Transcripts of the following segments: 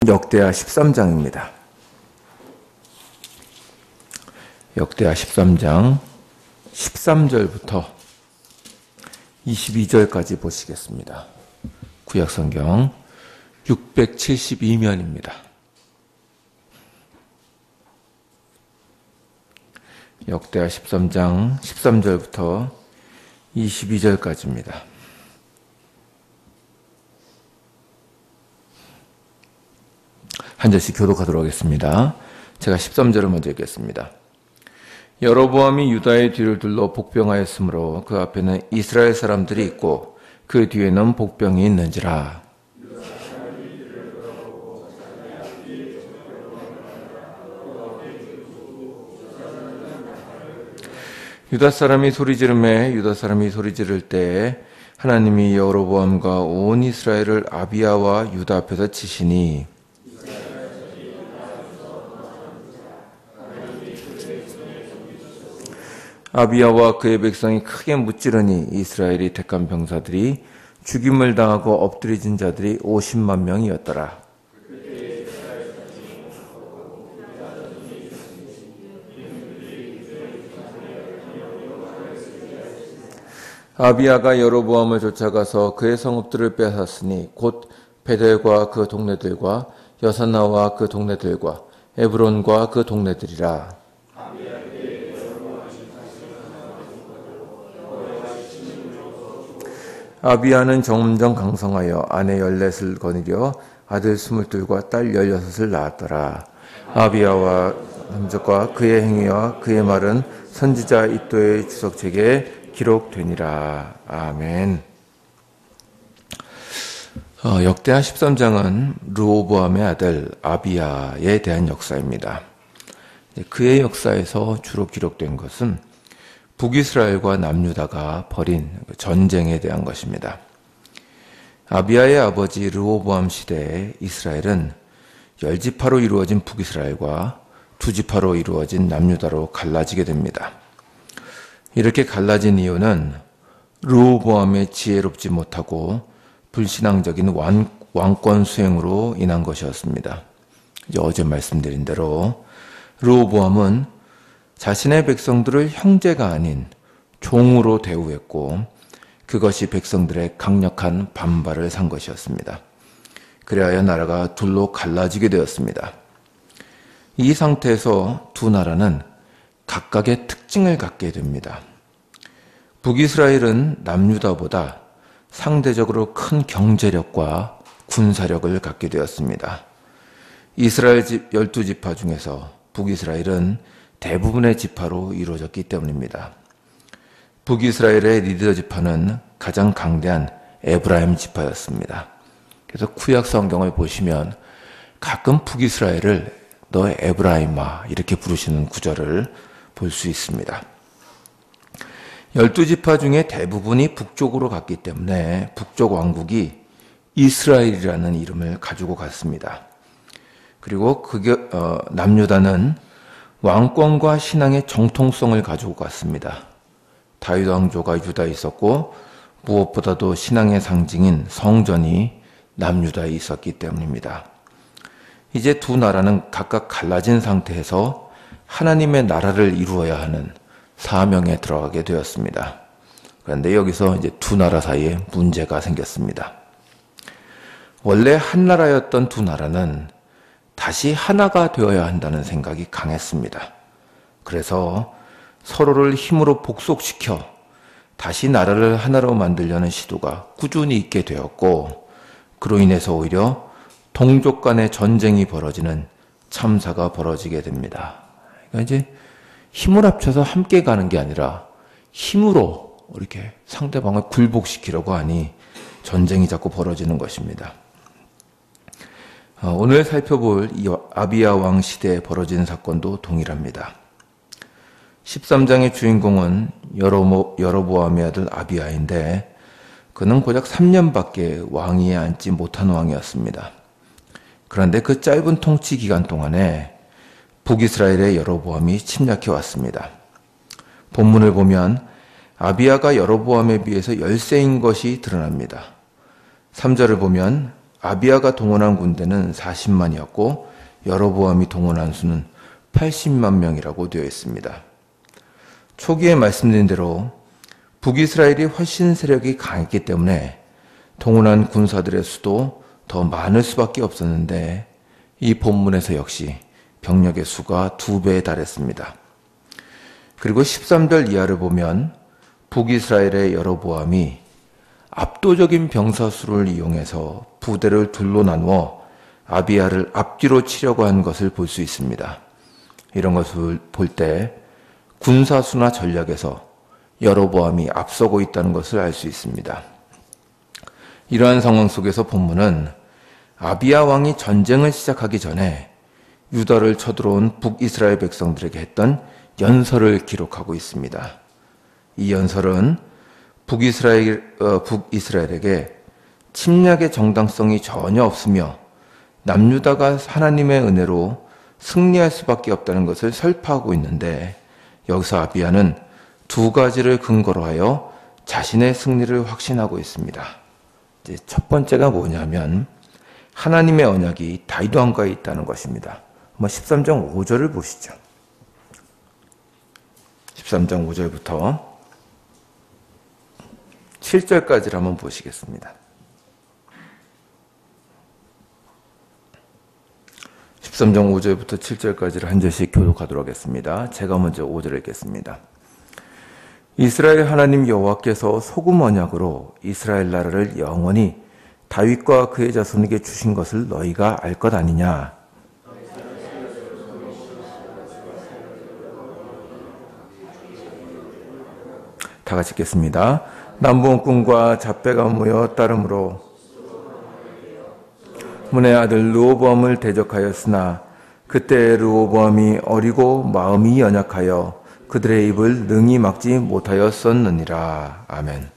역대하 13장입니다. 역대하 13장 13절부터 22절까지 보시겠습니다. 구약성경 672면입니다. 역대하 13장 13절부터 22절까지입니다. 한 절씩 교독하도록 하겠습니다. 제가 13절을 먼저 읽겠습니다. 여로보암이 유다의 뒤를 둘러 복병하였으므로 그 앞에는 이스라엘 사람들이 있고 그 뒤에는 복병이 있는지라. 유다 사람이 소리 지를 때에 하나님이 여로보암과 온 이스라엘을 아비야와 유다 앞에서 치시니 아비야와 그의 백성이 크게 무찌르니 이스라엘이 택한 병사들이 죽임을 당하고 엎드려진 자들이 50만 명이었더라. 아비야가 여로보암을 쫓아가서 그의 성읍들을 빼앗았으니 곧 베델과 그 동네들과 여사나와 그 동네들과 에브론과 그 동네들이라. 아비야는 점점 강성하여 아내 14을 거느려 아들 22과 딸 16을 낳았더라. 아비야와 남적과 그의 행위와 그의 말은 선지자 이도의 주석책에 기록되니라. 아멘. 역대하 13장은 르호보암의 아들 아비야에 대한 역사입니다. 그의 역사에서 주로 기록된 것은 북이스라엘과 남유다가 벌인 전쟁에 대한 것입니다. 아비야의 아버지 르호보암 시대에 이스라엘은 10지파로 이루어진 북이스라엘과 2지파로 이루어진 남유다로 갈라지게 됩니다. 이렇게 갈라진 이유는 르호보암의 지혜롭지 못하고 불신앙적인 왕권 수행으로 인한 것이었습니다. 어제 말씀드린 대로 르호보암은 자신의 백성들을 형제가 아닌 종으로 대우했고 그것이 백성들의 강력한 반발을 산 것이었습니다. 그래야 나라가 둘로 갈라지게 되었습니다. 이 상태에서 두 나라는 각각의 특징을 갖게 됩니다. 북이스라엘은 남유다보다 상대적으로 큰 경제력과 군사력을 갖게 되었습니다. 이스라엘 12지파 중에서 북이스라엘은 대부분의 지파로 이루어졌기 때문입니다. 북이스라엘의 리더 지파는 가장 강대한 에브라임 지파였습니다. 그래서 구약 성경을 보시면 가끔 북이스라엘을 너 에브라임아 이렇게 부르시는 구절을 볼 수 있습니다. 12지파 중에 대부분이 북쪽으로 갔기 때문에 북쪽 왕국이 이스라엘이라는 이름을 가지고 갔습니다. 그리고 남유다는 왕권과 신앙의 정통성을 가지고 갔습니다. 다윗 왕조가 유다에 있었고 무엇보다도 신앙의 상징인 성전이 남유다에 있었기 때문입니다. 이제 두 나라는 각각 갈라진 상태에서 하나님의 나라를 이루어야 하는 사명에 들어가게 되었습니다. 그런데 여기서 이제 두 나라 사이에 문제가 생겼습니다. 원래 한 나라였던 두 나라는 다시 하나가 되어야 한다는 생각이 강했습니다. 그래서 서로를 힘으로 복속시켜 다시 나라를 하나로 만들려는 시도가 꾸준히 있게 되었고 그로 인해서 오히려 동족 간의 전쟁이 벌어지는 참사가 벌어지게 됩니다. 그러니까 이제 힘을 합쳐서 함께 가는 게 아니라 힘으로 이렇게 상대방을 굴복시키려고 하니 전쟁이 자꾸 벌어지는 것입니다. 오늘 살펴볼 이 아비야 왕 시대에 벌어진 사건도 동일합니다. 13장의 주인공은 여로보암의 아들 아비야인데 그는 고작 3년밖에 왕위에 앉지 못한 왕이었습니다. 그런데 그 짧은 통치 기간 동안에 북이스라엘의 여로보암이 침략해 왔습니다. 본문을 보면 아비야가 여로보암에 비해서 열세인 것이 드러납니다. 3절을 보면 아비야가 동원한 군대는 40만이었고 여로보암이 동원한 수는 80만 명이라고 되어 있습니다. 초기에 말씀드린 대로 북이스라엘이 훨씬 세력이 강했기 때문에 동원한 군사들의 수도 더 많을 수밖에 없었는데 이 본문에서 역시 병력의 수가 2배에 달했습니다. 그리고 13절 이하를 보면 북이스라엘의 여로보암이 압도적인 병사수를 이용해서 부대를 둘로 나누어 아비야를 앞뒤로 치려고 한 것을 볼 수 있습니다. 이런 것을 볼 때 군사수나 전략에서 여로보암이 앞서고 있다는 것을 알 수 있습니다. 이러한 상황 속에서 본문은 아비야 왕이 전쟁을 시작하기 전에 유다를 쳐들어온 북이스라엘 백성들에게 했던 연설을 기록하고 있습니다. 이 연설은 북이스라엘에게 침략의 정당성이 전혀 없으며 남유다가 하나님의 은혜로 승리할 수밖에 없다는 것을 설파하고 있는데, 여기서 아비야는 2가지를 근거로 하여 자신의 승리를 확신하고 있습니다. 이제 첫 번째가 뭐냐면 하나님의 언약이 다윗 왕가에 있다는 것입니다. 13장 5절을 보시죠. 13장 5절부터 7절까지를 한번 보시겠습니다. 13장 5절부터 7절까지를 한 절씩 교독하도록 하겠습니다. 제가 먼저 5절을 읽겠습니다. 이스라엘 하나님 여호와께서 소금 언약으로 이스라엘 나라를 영원히 다윗과 그의 자손에게 주신 것을 너희가 알 것 아니냐? 다 같이 읽겠습니다. 남부원군과 잡배가 모여 따름으로 문의 아들 르호보암을 대적하였으나 그때 르호보암이 어리고 마음이 연약하여 그들의 입을 능히 막지 못하였었느니라. 아멘.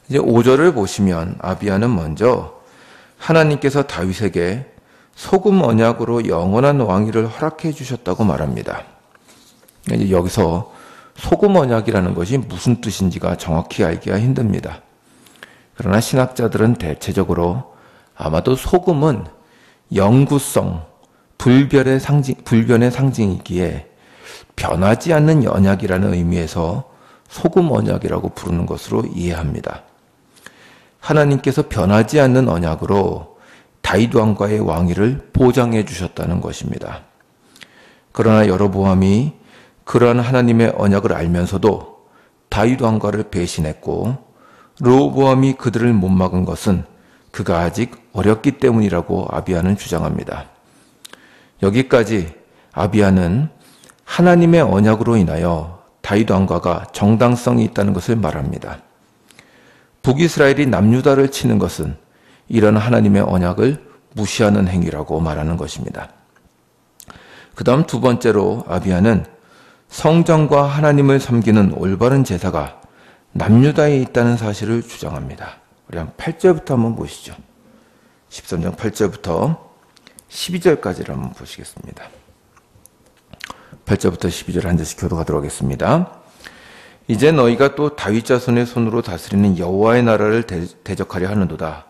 이제 5절을 보시면 아비야는 먼저 하나님께서 다윗에게 소금 언약으로 영원한 왕위를 허락해 주셨다고 말합니다. 이제 여기서 소금 언약이라는 것이 무슨 뜻인지가 정확히 알기가 힘듭니다. 그러나 신학자들은 대체적으로 아마도 소금은 영구성, 불변의 상징이기에 변하지 않는 언약이라는 의미에서 소금 언약이라고 부르는 것으로 이해합니다. 하나님께서 변하지 않는 언약으로 다윗 왕과의 왕위를 보장해 주셨다는 것입니다. 그러나 여로보암이 그러한 하나님의 언약을 알면서도 다윗 왕가를 배신했고 르호보암이 그들을 못 막은 것은 그가 아직 어렸기 때문이라고 아비야는 주장합니다. 여기까지 아비야는 하나님의 언약으로 인하여 다윗 왕가가 정당성이 있다는 것을 말합니다. 북이스라엘이 남유다를 치는 것은 이런 하나님의 언약을 무시하는 행위라고 말하는 것입니다. 그 다음 2번째로 아비야는 성전과 하나님을 섬기는 올바른 제사가 남유다에 있다는 사실을 주장합니다. 우리 한 8절부터 한번 보시죠. 13장 8절부터 12절까지를 한번 보시겠습니다. 8절부터 12절 한 절씩 교독하도록 하겠습니다. 이제 너희가 또 다윗 자손의 손으로 다스리는 여호와의 나라를 대적하려 하는도다.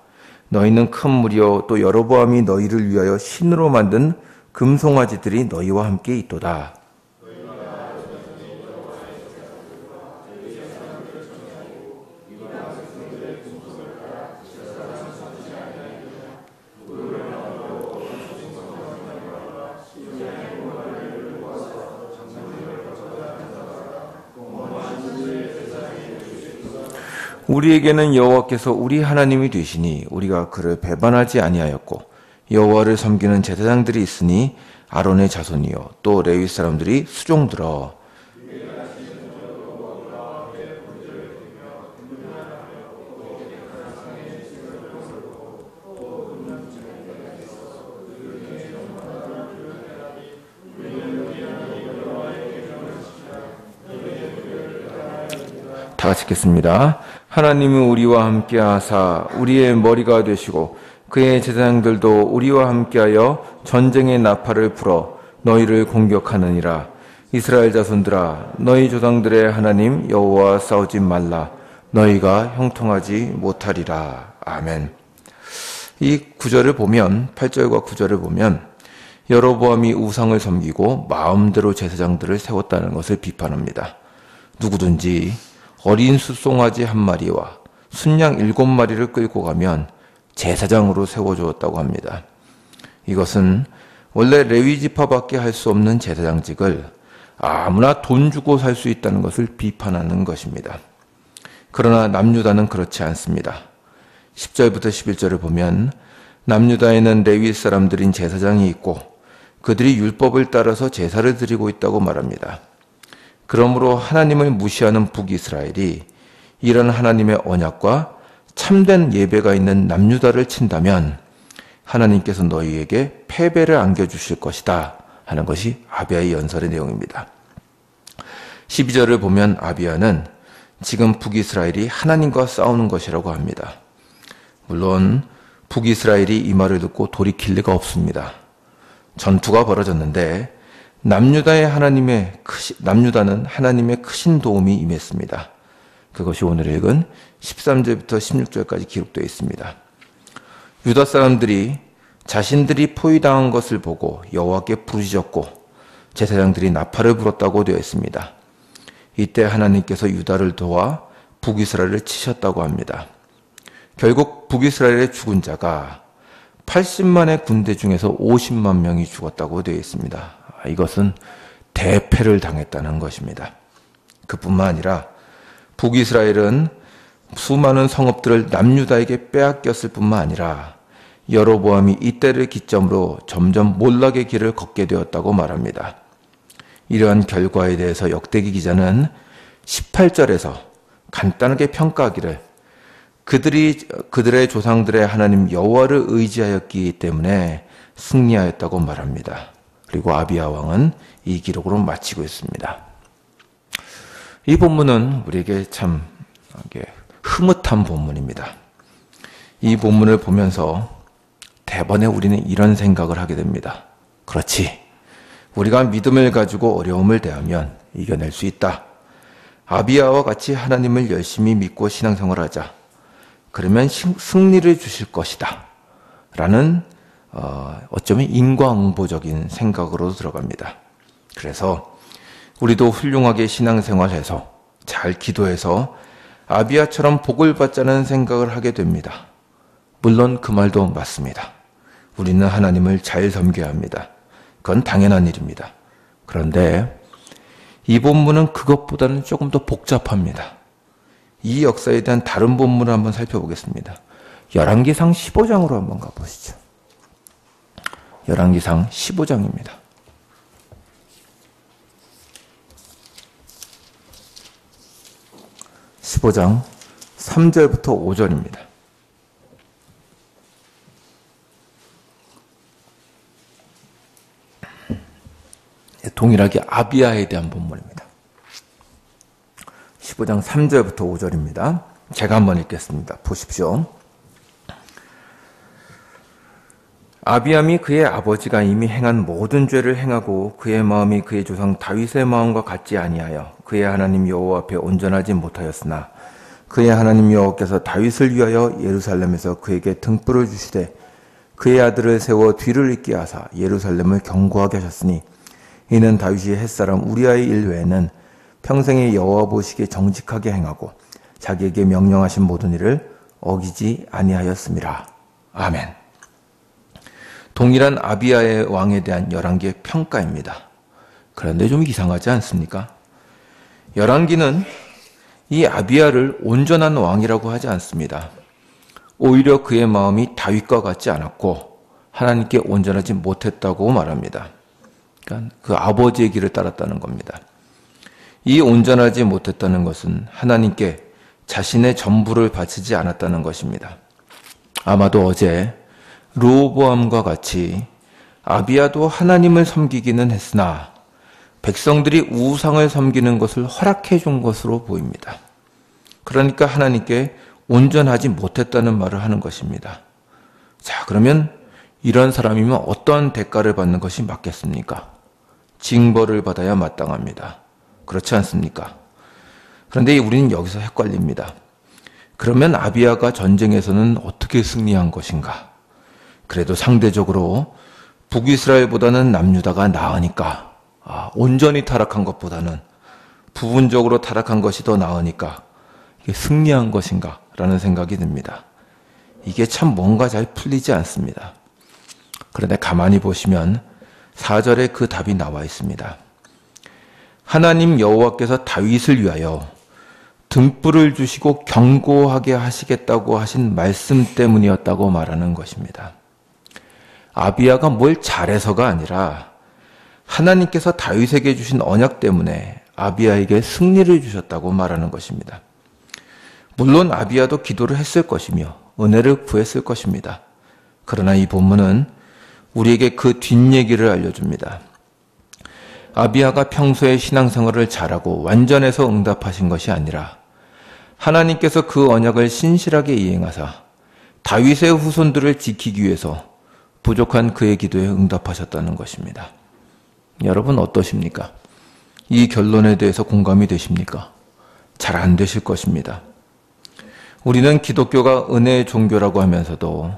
너희는 큰 무리여 또 여로보암이 너희를 위하여 신으로 만든 금송아지들이 너희와 함께 있도다. 우리에게는 여호와께서 우리 하나님이 되시니 우리가 그를 배반하지 아니하였고 여호와를 섬기는 제사장들이 있으니 아론의 자손이요 또 레위 사람들이 수종들어. 다 같이 읽겠습니다. 하나님은 우리와 함께 하사 우리의 머리가 되시고 그의 제사장들도 우리와 함께하여 전쟁의 나팔을 불어 너희를 공격하느니라. 이스라엘 자손들아 너희 조상들의 하나님 여호와와 싸우지 말라. 너희가 형통하지 못하리라. 아멘. 이 구절을 보면 8절과 9절을 보면 여로보암이 우상을 섬기고 마음대로 제사장들을 세웠다는 것을 비판합니다. 누구든지 어린 숫송아지 1마리와 순양 7마리를 끌고 가면 제사장으로 세워주었다고 합니다. 이것은 원래 레위 지파밖에 할 수 없는 제사장직을 아무나 돈 주고 살 수 있다는 것을 비판하는 것입니다. 그러나 남유다는 그렇지 않습니다. 10절부터 11절을 보면 남유다에는 레위 사람들인 제사장이 있고 그들이 율법을 따라서 제사를 드리고 있다고 말합니다. 그러므로 하나님을 무시하는 북이스라엘이 이런 하나님의 언약과 참된 예배가 있는 남유다를 친다면 하나님께서 너희에게 패배를 안겨주실 것이다 하는 것이 아비야의 연설의 내용입니다. 12절을 보면 아비야는 지금 북이스라엘이 하나님과 싸우는 것이라고 합니다. 물론 북이스라엘이 이 말을 듣고 돌이킬 리가 없습니다. 전투가 벌어졌는데 남유다는 하나님의 크신 도움이 임했습니다. 그것이 오늘 읽은 13절부터 16절까지 기록되어 있습니다. 유다 사람들이 자신들이 포위당한 것을 보고 여호와께 부르짖었고 제사장들이 나팔을 불었다고 되어 있습니다. 이때 하나님께서 유다를 도와 북이스라엘을 치셨다고 합니다. 결국 북이스라엘의 죽은 자가 80만의 군대 중에서 50만 명이 죽었다고 되어 있습니다. 이것은 대패를 당했다는 것입니다. 그뿐만 아니라 북이스라엘은 수많은 성읍들을 남유다에게 빼앗겼을 뿐만 아니라 여로보암이 이때를 기점으로 점점 몰락의 길을 걷게 되었다고 말합니다. 이러한 결과에 대해서 역대기 기자는 18절에서 간단하게 평가하기를 그들의 조상들의 하나님 여호와를 의지하였기 때문에 승리하였다고 말합니다. 그리고 아비야 왕은 이 기록으로 마치고 있습니다. 이 본문은 우리에게 참 흐뭇한 본문입니다. 이 본문을 보면서 대번에 우리는 이런 생각을 하게 됩니다. 그렇지. 우리가 믿음을 가지고 어려움을 대하면 이겨낼 수 있다. 아비야와 같이 하나님을 열심히 믿고 신앙생활하자. 그러면 승리를 주실 것이다. 라는 어쩌면 인과응보적인 생각으로 들어갑니다. 그래서 우리도 훌륭하게 신앙생활해서 잘 기도해서 아비야처럼 복을 받자는 생각을 하게 됩니다. 물론 그 말도 맞습니다. 우리는 하나님을 잘 섬겨야 합니다. 그건 당연한 일입니다. 그런데 이 본문은 그것보다는 조금 더 복잡합니다. 이 역사에 대한 다른 본문을 한번 살펴보겠습니다. 열왕기상 15장으로 한번 가보시죠. 열왕기상 15장입니다. 15장 3절부터 5절입니다. 동일하게 아비야에 대한 본문입니다. 15장 3절부터 5절입니다. 제가 한번 읽겠습니다. 보십시오. 아비암이 그의 아버지가 이미 행한 모든 죄를 행하고 그의 마음이 그의 조상 다윗의 마음과 같지 아니하여 그의 하나님 여호와 앞에 온전하지 못하였으나 그의 하나님 여호와께서 다윗을 위하여 예루살렘에서 그에게 등불을 주시되 그의 아들을 세워 뒤를 잇게 하사 예루살렘을 견고하게 하셨으니 이는 다윗이 햇사람 우리아의 일 외에는 평생에 여호와 보시기에 정직하게 행하고 자기에게 명령하신 모든 일을 어기지 아니하였음이라. 아멘. 동일한 아비야의 왕에 대한 열왕기의 평가입니다. 그런데 좀 이상하지 않습니까? 열왕기는 이 아비야를 온전한 왕이라고 하지 않습니다. 오히려 그의 마음이 다윗과 같지 않았고 하나님께 온전하지 못했다고 말합니다. 그러니까 그 아버지의 길을 따랐다는 겁니다. 이 온전하지 못했다는 것은 하나님께 자신의 전부를 바치지 않았다는 것입니다. 아마도 어제 르호보암과 같이 아비야도 하나님을 섬기기는 했으나 백성들이 우상을 섬기는 것을 허락해 준 것으로 보입니다. 그러니까 하나님께 온전하지 못했다는 말을 하는 것입니다. 자, 그러면 이런 사람이면 어떤 대가를 받는 것이 맞겠습니까? 징벌을 받아야 마땅합니다. 그렇지 않습니까? 그런데 우리는 여기서 헷갈립니다. 그러면 아비야가 전쟁에서는 어떻게 승리한 것인가? 그래도 상대적으로 북이스라엘보다는 남유다가 나으니까, 온전히 타락한 것보다는 부분적으로 타락한 것이 더 나으니까 이게 승리한 것인가 라는 생각이 듭니다. 이게 참 뭔가 잘 풀리지 않습니다. 그런데 가만히 보시면 4절에 그 답이 나와 있습니다. 하나님 여호와께서 다윗을 위하여 등불을 주시고 경고하게 하시겠다고 하신 말씀 때문이었다고 말하는 것입니다. 아비야가 뭘 잘해서가 아니라 하나님께서 다윗에게 주신 언약 때문에 아비야에게 승리를 주셨다고 말하는 것입니다. 물론 아비야도 기도를 했을 것이며 은혜를 구했을 것입니다. 그러나 이 본문은 우리에게 그 뒷얘기를 알려줍니다. 아비야가 평소에 신앙생활을 잘하고 완전해서 응답하신 것이 아니라 하나님께서 그 언약을 신실하게 이행하사 다윗의 후손들을 지키기 위해서 부족한 그의 기도에 응답하셨다는 것입니다. 여러분 어떠십니까? 이 결론에 대해서 공감이 되십니까? 잘 안 되실 것입니다. 우리는 기독교가 은혜의 종교라고 하면서도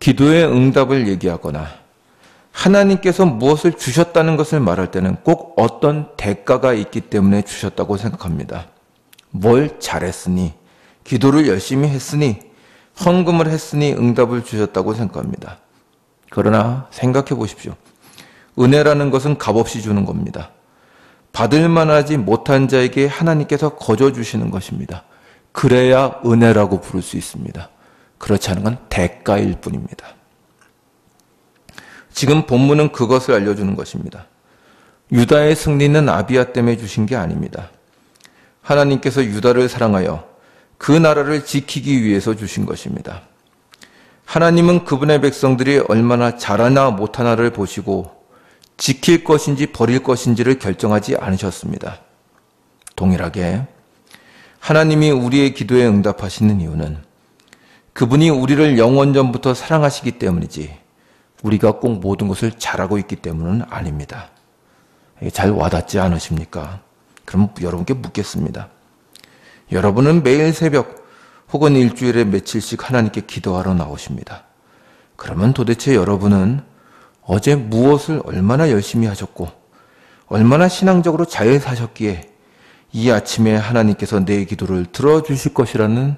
기도의 응답을 얘기하거나 하나님께서 무엇을 주셨다는 것을 말할 때는 꼭 어떤 대가가 있기 때문에 주셨다고 생각합니다. 뭘 잘했으니, 기도를 열심히 했으니, 헌금을 했으니 응답을 주셨다고 생각합니다. 그러나 생각해 보십시오. 은혜라는 것은 값없이 주는 겁니다. 받을 만하지 못한 자에게 하나님께서 거저 주시는 것입니다. 그래야 은혜라고 부를 수 있습니다. 그렇지 않은 건 대가일 뿐입니다. 지금 본문은 그것을 알려주는 것입니다. 유다의 승리는 아비야 때문에 주신 게 아닙니다. 하나님께서 유다를 사랑하여 그 나라를 지키기 위해서 주신 것입니다. 하나님은 그분의 백성들이 얼마나 잘하나 못하나를 보시고 지킬 것인지 버릴 것인지를 결정하지 않으셨습니다. 동일하게 하나님이 우리의 기도에 응답하시는 이유는 그분이 우리를 영원전부터 사랑하시기 때문이지 우리가 꼭 모든 것을 잘하고 있기 때문은 아닙니다. 잘 와닿지 않으십니까? 그럼 여러분께 묻겠습니다. 여러분은 매일 새벽 혹은 일주일에 며칠씩 하나님께 기도하러 나오십니다. 그러면 도대체 여러분은 어제 무엇을 얼마나 열심히 하셨고 얼마나 신앙적으로 잘 사셨기에 이 아침에 하나님께서 내 기도를 들어주실 것이라는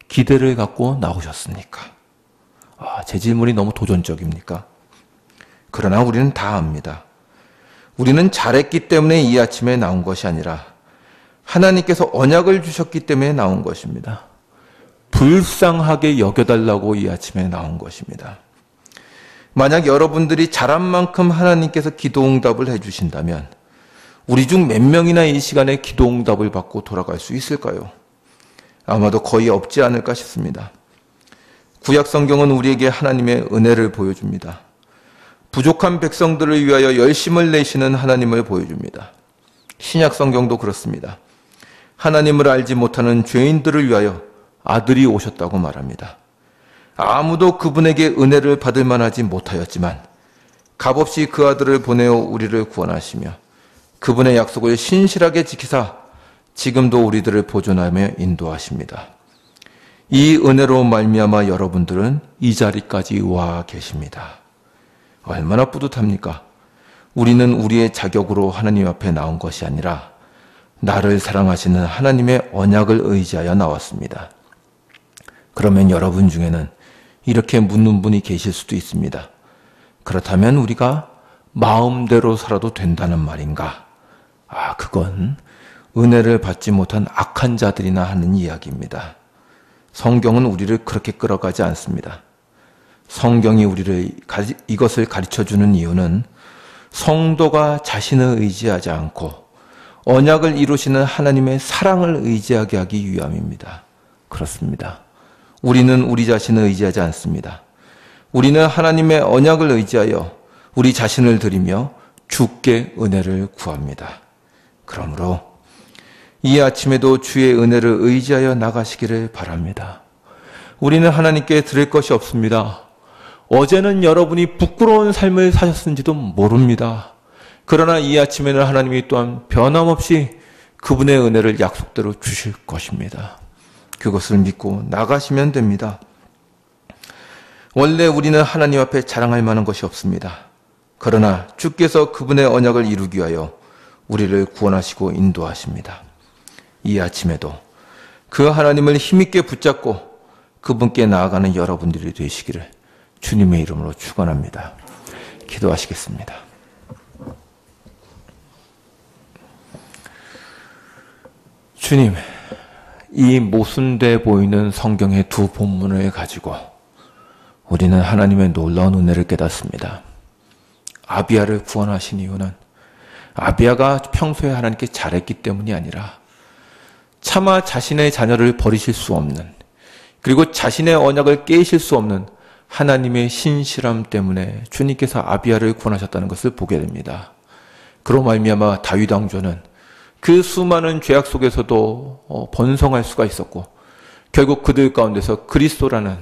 기대를 갖고 나오셨습니까? 제 질문이 너무 도전적입니까? 그러나 우리는 다 압니다. 우리는 잘했기 때문에 이 아침에 나온 것이 아니라 하나님께서 언약을 주셨기 때문에 나온 것입니다. 불쌍하게 여겨달라고 이 아침에 나온 것입니다. 만약 여러분들이 잘한 만큼 하나님께서 기도응답을 해주신다면 우리 중 몇 명이나 이 시간에 기도응답을 받고 돌아갈 수 있을까요? 아마도 거의 없지 않을까 싶습니다. 구약 성경은 우리에게 하나님의 은혜를 보여줍니다. 부족한 백성들을 위하여 열심을 내시는 하나님을 보여줍니다. 신약 성경도 그렇습니다. 하나님을 알지 못하는 죄인들을 위하여 아들이 오셨다고 말합니다. 아무도 그분에게 은혜를 받을 만하지 못하였지만 값없이 그 아들을 보내어 우리를 구원하시며 그분의 약속을 신실하게 지키사 지금도 우리들을 보존하며 인도하십니다. 이 은혜로 말미암아 여러분들은 이 자리까지 와 계십니다. 얼마나 뿌듯합니까? 우리는 우리의 자격으로 하나님 앞에 나온 것이 아니라 나를 사랑하시는 하나님의 언약을 의지하여 나왔습니다. 그러면 여러분 중에는 이렇게 묻는 분이 계실 수도 있습니다. 그렇다면 우리가 마음대로 살아도 된다는 말인가? 그건 은혜를 받지 못한 악한 자들이나 하는 이야기입니다. 성경은 우리를 그렇게 끌어가지 않습니다. 성경이 우리를 이것을 가르쳐주는 이유는 성도가 자신을 의지하지 않고 언약을 이루시는 하나님의 사랑을 의지하게 하기 위함입니다. 그렇습니다. 우리는 우리 자신을 의지하지 않습니다. 우리는 하나님의 언약을 의지하여 우리 자신을 드리며 주께 은혜를 구합니다. 그러므로 이 아침에도 주의 은혜를 의지하여 나가시기를 바랍니다. 우리는 하나님께 드릴 것이 없습니다. 어제는 여러분이 부끄러운 삶을 사셨는지도 모릅니다. 그러나 이 아침에는 하나님이 또한 변함없이 그분의 은혜를 약속대로 주실 것입니다. 그것을 믿고 나가시면 됩니다. 원래 우리는 하나님 앞에 자랑할 만한 것이 없습니다. 그러나 주께서 그분의 언약을 이루기 위하여 우리를 구원하시고 인도하십니다. 이 아침에도 그 하나님을 힘있게 붙잡고 그분께 나아가는 여러분들이 되시기를 주님의 이름으로 축원합니다. 기도하시겠습니다. 주님, 이 모순돼 보이는 성경의 두 본문을 가지고 우리는 하나님의 놀라운 은혜를 깨닫습니다. 아비야를 구원하신 이유는 아비야가 평소에 하나님께 잘했기 때문이 아니라 차마 자신의 자녀를 버리실 수 없는, 그리고 자신의 언약을 깨실 수 없는 하나님의 신실함 때문에 주님께서 아비야를 구원하셨다는 것을 보게 됩니다. 그로 말미암아 다윗 왕조는 그 수많은 죄악 속에서도 번성할 수가 있었고, 결국 그들 가운데서 그리스도라는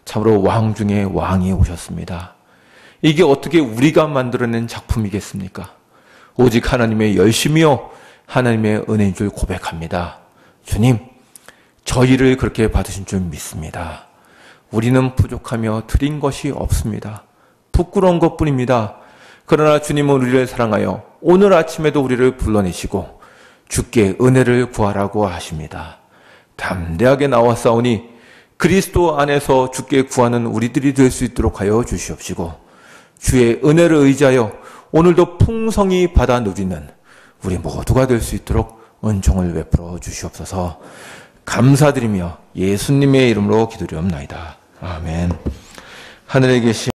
참으로 왕 중에 왕이 오셨습니다. 이게 어떻게 우리가 만들어낸 작품이겠습니까? 오직 하나님의 열심이요 하나님의 은혜인 줄 고백합니다. 주님, 저희를 그렇게 받으신 줄 믿습니다. 우리는 부족하며 드린 것이 없습니다. 부끄러운 것뿐입니다. 그러나 주님은 우리를 사랑하여 오늘 아침에도 우리를 불러내시고 주께 은혜를 구하라고 하십니다. 담대하게 나와싸우니 그리스도 안에서 주께 구하는 우리들이 될 수 있도록 하여 주시옵시고, 주의 은혜를 의지하여 오늘도 풍성히 받아 누리는 우리 모두가 될 수 있도록 은총을 베풀어 주시옵소서. 감사드리며 예수님의 이름으로 기도드리옵나이다. 아멘. 하늘에 계신